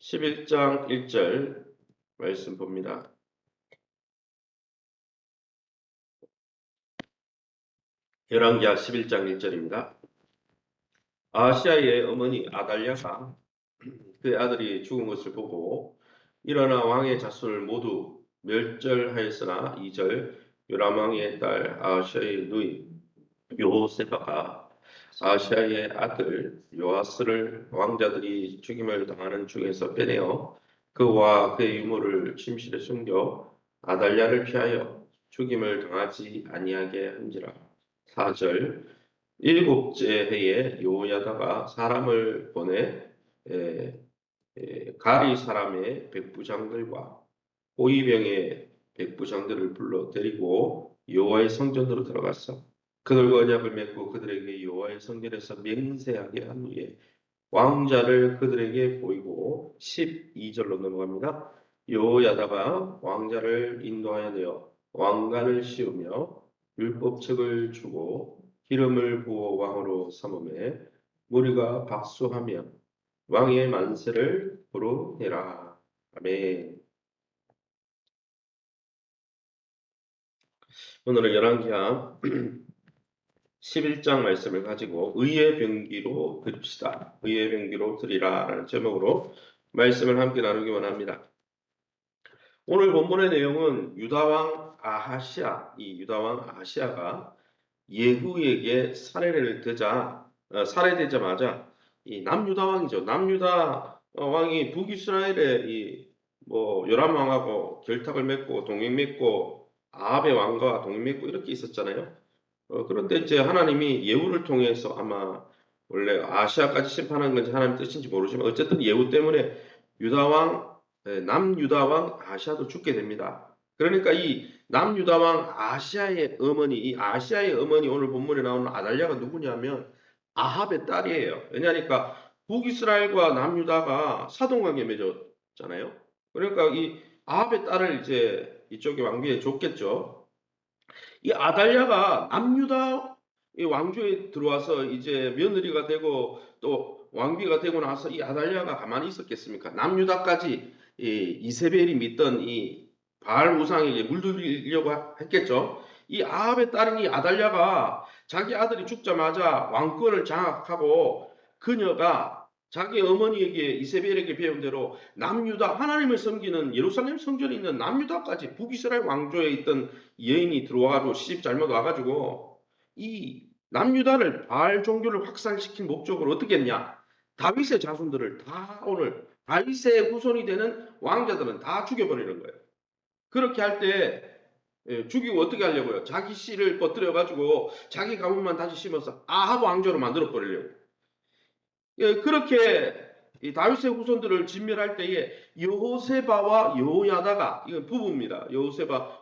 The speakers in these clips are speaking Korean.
11장 1절 말씀 봅니다. 열왕기하 11장 1절입니다. 아하시아의 어머니 아달랴가 그의 아들이 죽은 것을 보고 일어나 왕의 자손을 모두 멸절하였으나 2절 요람 왕의 딸 아하시아의 누이 요세바가 아하시아의 아들 요아스를 왕자들이 죽임을 당하는 중에서 빼내어 그와 그의 유모를 침실에 숨겨 아달랴를 피하여 죽임을 당하지 아니하게 한지라. 4절 일곱째 해에 요야다가 사람을 보내 가리 사람의 백부장들과 호위병의 백부장들을 불러 데리고 여호와의 성전으로 들어갔어. 그들과 언약을 맺고 그들에게 여호와의 성전에서 맹세하게 한 후에 왕자를 그들에게 보이고 12절로 넘어갑니다. 여호야다가 왕자를 인도하여 내어 왕관을 씌우며 율법책을 주고 기름을 부어 왕으로 삼음에 무리가 박수하며 왕의 만세를 부르니라. 아멘. 오늘은 열왕기하 11장 말씀을 가지고 의의 병기로 드립시다. 의의 병기로 드리라 라는 제목으로 말씀을 함께 나누기 원합니다. 오늘 본문의 내용은 유다왕 아하시아, 이 유다왕 아하시아가 예후에게 살해되자마자 이 남유다왕이죠. 남유다 왕이 북이스라엘의 요람 왕하고 결탁을 맺고 동맹 맺고 아합의 왕과 동맹 맺고 이렇게 있었잖아요. 그런데 이제 하나님이 예후를 통해서 아마 원래 아시아까지 심판한 건지 하나님 뜻인지 모르지만 어쨌든 예후 때문에 남유다왕 아시아도 죽게 됩니다. 그러니까 이 남유다왕 아시아의 어머니, 이 아시아의 어머니 오늘 본문에 나오는 아달랴가 누구냐면 아합의 딸이에요. 왜냐하니까 북이스라엘과 남유다가 사돈관계 맺었잖아요. 그러니까 이 아합의 딸을 이제 이쪽에 왕비에 줬겠죠. 이 아달랴가 남유다 왕조에 들어와서 이제 며느리가 되고 또 왕비가 되고 나서 이 아달랴가 가만히 있었겠습니까? 남유다까지 이세벨이 믿던 이 바알 우상에게 물들이려고 했겠죠. 이 아합의 딸인 이 아달랴가 자기 아들이 죽자마자 왕권을 장악하고 그녀가 자기 어머니에게 이세벨에게 배운 대로 남유다 하나님을 섬기는 예루살렘 성전에 있는 남유다까지 북이스라엘 왕조에 있던 여인이 들어와가지고 시집 잘못 와가지고 이 남유다를 바알 종교를 확산시킨 목적으로 어떻게 했냐? 다윗의 자손들을 다 오늘 다윗의 후손이 되는 왕자들은 다 죽여버리는 거예요. 그렇게 할 때 죽이고 어떻게 하려고요? 자기 씨를 퍼뜨려 가지고 자기 가문만 다시 심어서 아합 왕조로 만들어 버리려고. 그렇게 이 다윗의 후손들을 진멸할 때에 여호세바와 여호야다가 이건 부부입니다.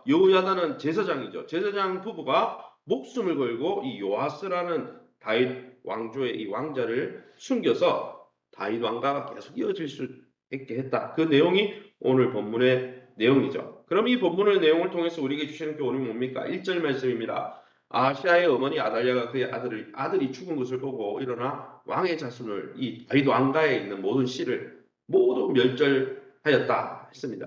여호야다는 제사장이죠. 제사장 부부가 목숨을 걸고 이 요아스라는 다윗 왕조의 이 왕자를 숨겨서 다윗 왕가가 계속 이어질 수 있게 했다. 그 내용이 오늘 본문의 내용이죠. 그럼 이 본문의 내용을 통해서 우리에게 주시는 교훈이 뭡니까? 1절 말씀입니다. 아시아의 어머니 아달랴가 그의 아들이 죽은 것을 보고 일어나 왕의 자손을 이 다윗 왕가에 있는 모든 씨를 모두 멸절하였다 했습니다.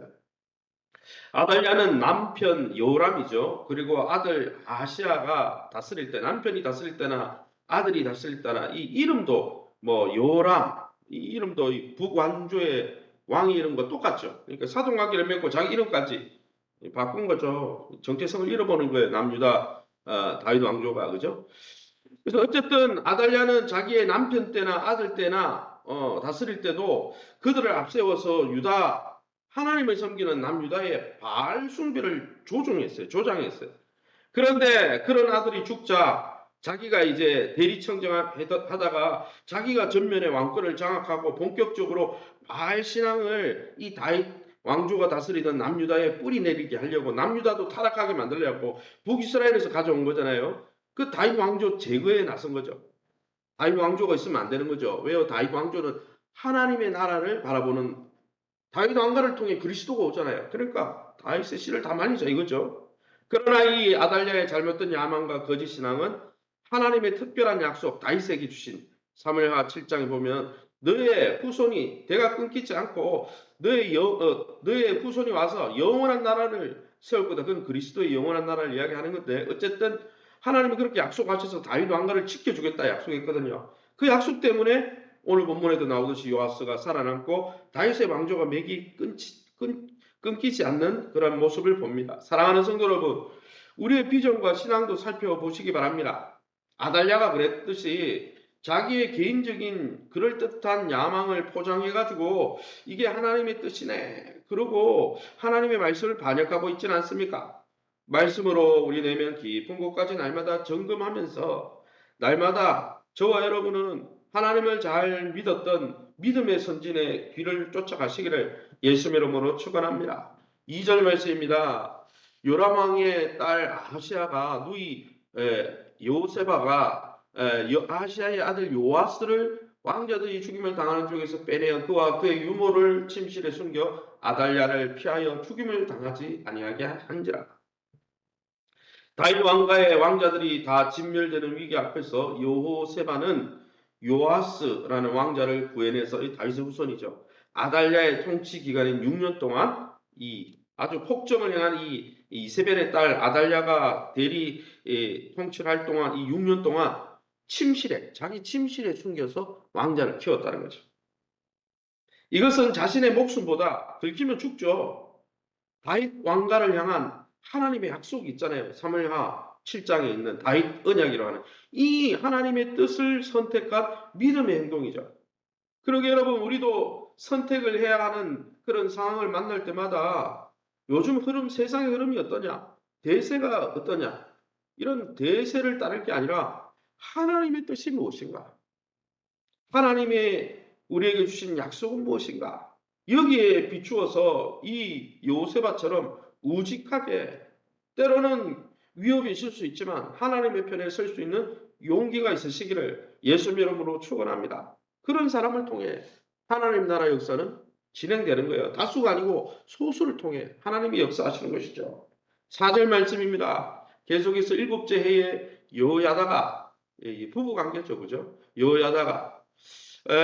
아달랴는 남편 요람이죠. 그리고 아들 아시아가 다스릴 때 남편이 다스릴 때나 아들이 다스릴 때나 이 이름도 요람 이 이름도 이 북왕조의 왕의 이름과 똑같죠. 그러니까 사돈관계를 맺고 자기 이름까지 바꾼 거죠. 정체성을 잃어버린 거예요. 남유다 다윗 왕조가 그죠? 그래서 어쨌든 아달랴는 자기의 남편 때나 아들 때나 다스릴 때도 그들을 앞세워서 유다 하나님을 섬기는 남유다의 바알 숭배를 조장했어요. 그런데 그런 아들이 죽자 자기가 이제 대리청정하다가 자기가 전면에 왕권을 장악하고 본격적으로 바알 신앙을 이 다윗 왕조가 다스리던 남유다에 뿌리 내리게 하려고 남유다도 타락하게 만들려고 북이스라엘에서 가져온 거잖아요. 그 다윗 왕조 제거에 나선 거죠. 다윗 왕조가 있으면 안 되는 거죠. 왜요? 다윗 왕조는 하나님의 나라를 바라보는 다윗 왕가를 통해 그리스도가 오잖아요. 그러니까 다윗의 씨를 다 말리자 이거죠. 그러나 이 아달랴의 잘못된 야망과 거짓 신앙은 하나님의 특별한 약속 다윗에게 주신 사무엘하 7장에 보면 너의 후손이 대가 끊기지 않고 너의 후손이 와서 영원한 나라를 세울 거다. 그건 그리스도의 영원한 나라를 이야기하는 건데 어쨌든 하나님이 그렇게 약속하셔서 다윗 왕가를 지켜주겠다 약속했거든요. 그 약속 때문에 오늘 본문에도 나오듯이 요아스가 살아남고 다윗의 왕조가 맥이 끊기지 않는 그런 모습을 봅니다. 사랑하는 성도 여러분, 우리의 비전과 신앙도 살펴보시기 바랍니다. 아달랴가 그랬듯이 자기의 개인적인 그럴듯한 야망을 포장해가지고 이게 하나님의 뜻이네. 그러고 하나님의 말씀을 반역하고 있지는 않습니까? 말씀으로 우리 내면 깊은 곳까지 날마다 점검하면서 날마다 저와 여러분은 하나님을 잘 믿었던 믿음의 선진의 길을 쫓아가시기를 예수 이름으로 축원합니다. 2절 말씀입니다. 요람 왕의 딸 아하시아가 누이 요세바가 아하시아의 아들 요아스를 왕자들이 죽임을 당하는 중에서 빼내어 그와 그의 유모를 침실에 숨겨 아달랴를 피하여 죽임을 당하지 아니하게 한지라. 다윗 왕가의 왕자들이 다 진멸되는 위기 앞에서 여호세바는 요아스라는 왕자를 구해내서 이 다윗의 후손이죠. 아달랴의 통치 기간인 6년 동안 이 아주 폭정을 향한 이 이세벨의 딸 아달랴가 대리 통치를 할 동안 이 6년 동안 자기 침실에 숨겨서 왕자를 키웠다는 거죠. 이것은 자신의 목숨보다 들키면 죽죠. 다윗 왕가를 향한 하나님의 약속이 있잖아요. 사무엘하 7장에 있는 다윗 언약이라고 하는 이 하나님의 뜻을 선택한 믿음의 행동이죠. 그러게 여러분 우리도 선택을 해야 하는 그런 상황을 만날 때마다 요즘 세상의 흐름이 어떠냐? 대세가 어떠냐? 이런 대세를 따를 게 아니라 하나님의 뜻이 무엇인가? 하나님의 우리에게 주신 약속은 무엇인가? 여기에 비추어서 이 요세바처럼 우직하게 때로는 위협이 있을 수 있지만 하나님의 편에 설 수 있는 용기가 있으시기를 예수 이름으로 축원합니다. 그런 사람을 통해 하나님 나라 역사는 진행되는 거예요. 다수가 아니고 소수를 통해 하나님이 역사하시는 것이죠. 4절 말씀입니다. 계속해서 7째 해에 여호야다가 부부 관계죠, 그죠? 여호야다가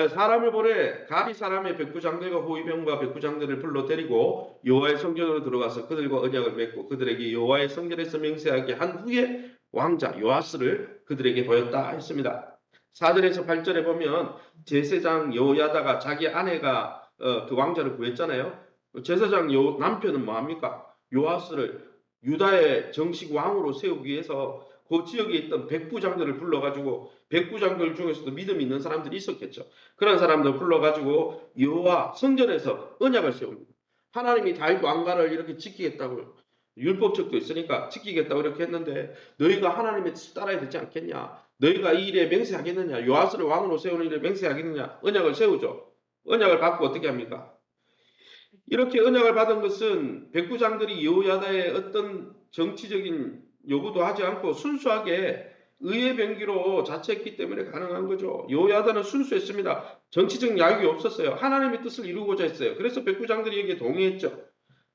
사람을 보내 가리 사람의 백부장들과 호위병과 백부장들을 불러 데리고 여호와의 성전으로 들어가서 그들과 언약을 맺고 그들에게 여호와의 성전에서 맹세하게 한 후에 왕자 요아스를 그들에게 보였다 했습니다. 4절에서 8절에 보면 제사장 여호야다가 자기 아내가 그 왕자를 구했잖아요. 제사장 남편은 뭐합니까? 요아스를 유다의 정식 왕으로 세우기 위해서 그 지역에 있던 백부장들을 불러가지고 백부장들 중에서도 믿음 있는 사람들이 있었겠죠. 그런 사람들 불러가지고 여호와 성전에서 언약을 세웁니다. 하나님이 다윗 왕가를 이렇게 지키겠다고 율법책도 있으니까 지키겠다고 이렇게 했는데 너희가 하나님의 뜻을 따라야 되지 않겠냐? 너희가 이 일에 맹세하겠느냐? 요아스를 왕으로 세우는 일에 맹세하겠느냐? 언약을 세우죠. 언약을 받고 어떻게 합니까? 이렇게 언약을 받은 것은 백부장들이 여호야다의 어떤 정치적인 요구도 하지 않고 순수하게 의의 병기로 자처했기 때문에 가능한 거죠. 여호야다는 순수했습니다. 정치적 야욕이 없었어요. 하나님의 뜻을 이루고자 했어요. 그래서 백부장들이 여기에 동의했죠.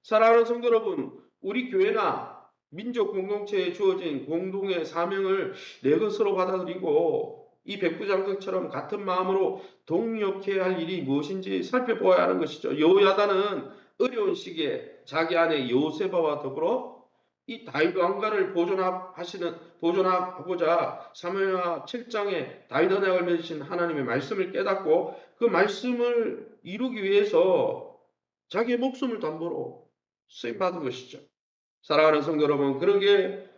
사랑하는 성도 여러분, 우리 교회나 민족 공동체에 주어진 공동의 사명을 내 것으로 받아들이고 이 백부장들처럼 같은 마음으로 동력해야 할 일이 무엇인지 살펴보아야 하는 것이죠. 여호야다는 어려운 시기에 자기 아내 요세바와 더불어 이 다윗 왕가를 보존하고자 사무엘하 7장에 다윗 언약을 맺으신 하나님의 말씀을 깨닫고 그 말씀을 이루기 위해서 자기의 목숨을 담보로 쓰임 받은 것이죠. 사랑하는 성도 여러분, 그러게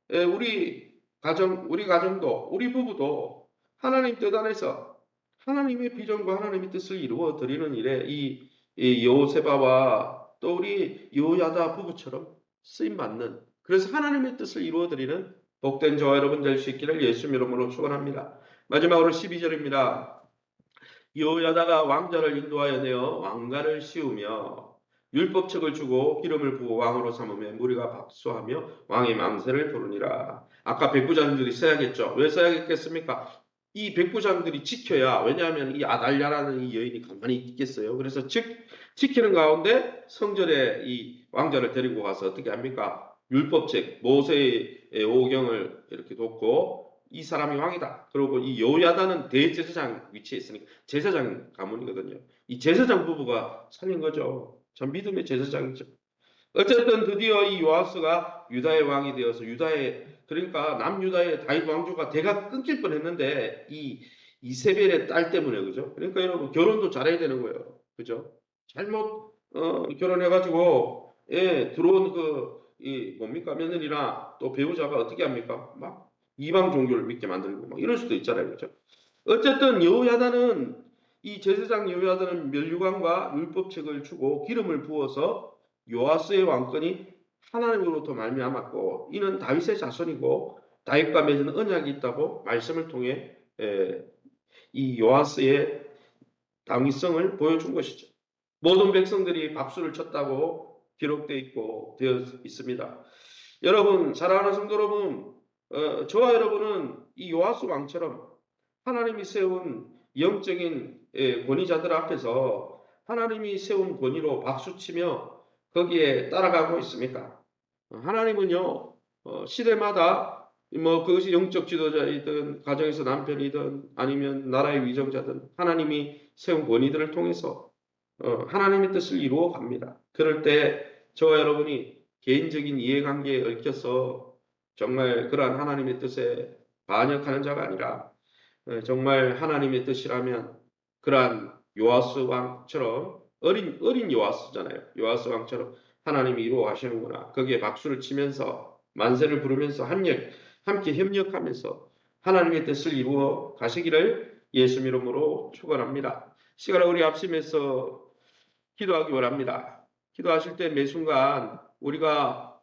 우리 가정도 우리 부부도 하나님 뜻 안에서 하나님의 비전과 하나님의 뜻을 이루어 드리는 일에 이 여호세바와 또 우리 여호야다 부부처럼 쓰임 받는 그래서 하나님의 뜻을 이루어 드리는 복된 저와 여러분 될 수 있기를 예수 이름으로 축원합니다. 마지막으로 12절입니다. 여호야다가 왕자를 인도하여 내어 왕가를 씌우며 율법책을 주고 기름을 부어 왕으로 삼으며 무리가 박수하며 왕의 맘새를 부르니라. 아까 백부장들이 써야겠죠. 왜 써야겠습니까? 이 백부장들이 지켜야 왜냐하면 이 아달랴라는 이 여인이 가만히 있겠어요. 그래서 지키는 가운데 성전에 이 왕자를 데리고 가서 어떻게 합니까? 율법책 모세의 오경을 이렇게 돕고 이 사람이 왕이다. 그리고 이 여호야다는 대제사장 위치에 있으니까 제사장 가문이거든요. 이 제사장 부부가 살린 거죠. 참 믿음의 제사장이죠. 어쨌든 드디어 이 요아스가 유다의 왕이 되어서 그러니까 남유다의 다윗 왕조가 대가 끊길 뻔했는데 이 이세벨의 딸 때문에 그죠? 그러니까 여러분 결혼도 잘해야 되는 거예요. 그죠? 잘못 결혼해가지고 들어온 이 뭡니까 며느리나 또 배우자가 어떻게 합니까? 막 이방 종교를 믿게 만들고 막 이럴 수도 있잖아요. 그죠? 어쨌든 여호야다는 이 제사장 여호야다는 멸류관과 율법책을 주고 기름을 부어서 요아스의 왕권이 하나님으로부터 말미암았고 이는 다윗의 자손이고 다윗과 맺은 언약이 있다고 말씀을 통해 이 요아스의 당위성을 보여준 것이죠. 모든 백성들이 박수를 쳤다고 기록되어 있고 되어 있습니다. 여러분 사랑하는 성도 여러분 저와 여러분은 이 요아스 왕처럼 하나님이 세운 영적인 권위자들 앞에서 하나님이 세운 권위로 박수치며 거기에 따라가고 있습니까? 하나님은요 시대마다 뭐 그것이 영적 지도자이든 가정에서 남편이든 아니면 나라의 위정자든 하나님이 세운 권위들을 통해서 하나님의 뜻을 이루어 갑니다. 그럴 때 저와 여러분이 개인적인 이해관계에 얽혀서 정말 그러한 하나님의 뜻에 반역하는 자가 아니라 정말 하나님의 뜻이라면 그러한 요아스 왕처럼 어린 요아스잖아요. 요아스 왕처럼 하나님이 이루어 가시는구나. 거기에 박수를 치면서 만세를 부르면서 함께 협력하면서 하나님의 뜻을 이루어 가시기를 예수 이름으로 축원합니다. 시간을 우리 합심해서 기도하기 원합니다. 기도하실 때 매 순간 우리가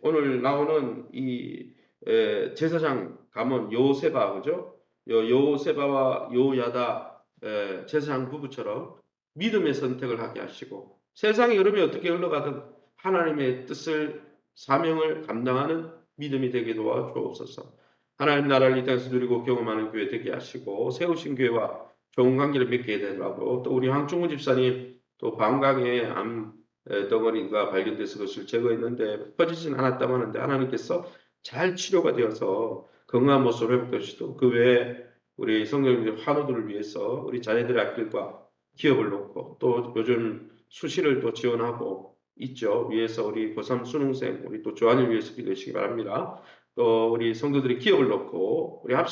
오늘 나오는 이 제사장 가문 요세바 그죠? 요세바와 요야다 제사장 부부처럼 믿음의 선택을 하게 하시고 세상의 흐름이 어떻게 흘러가든 하나님의 뜻을 사명을 감당하는 믿음이 되게 도와주옵소서. 하나님 나라를 이 땅에서 누리고 경험하는 교회 되게 하시고 세우신 교회와 좋은 관계를 맺게 되더라도 또 우리 황충우 집사님 또 방광에 암 덩어리가 발견돼서 그것을 제거했는데 퍼지진 않았다고 하는데 하나님께서 잘 치료가 되어서 건강한 모습으로 회복되시고 그 외에 우리 성도님들 환우들을 위해서 우리 자녀들의 학교과 기업을 놓고 또 요즘 수시를 또 지원하고 있죠. 위해서 우리 고3 수능생 우리 또 조안을 위해서 기도하시기 바랍니다. 또 우리 성도들이 기업을 놓고 우리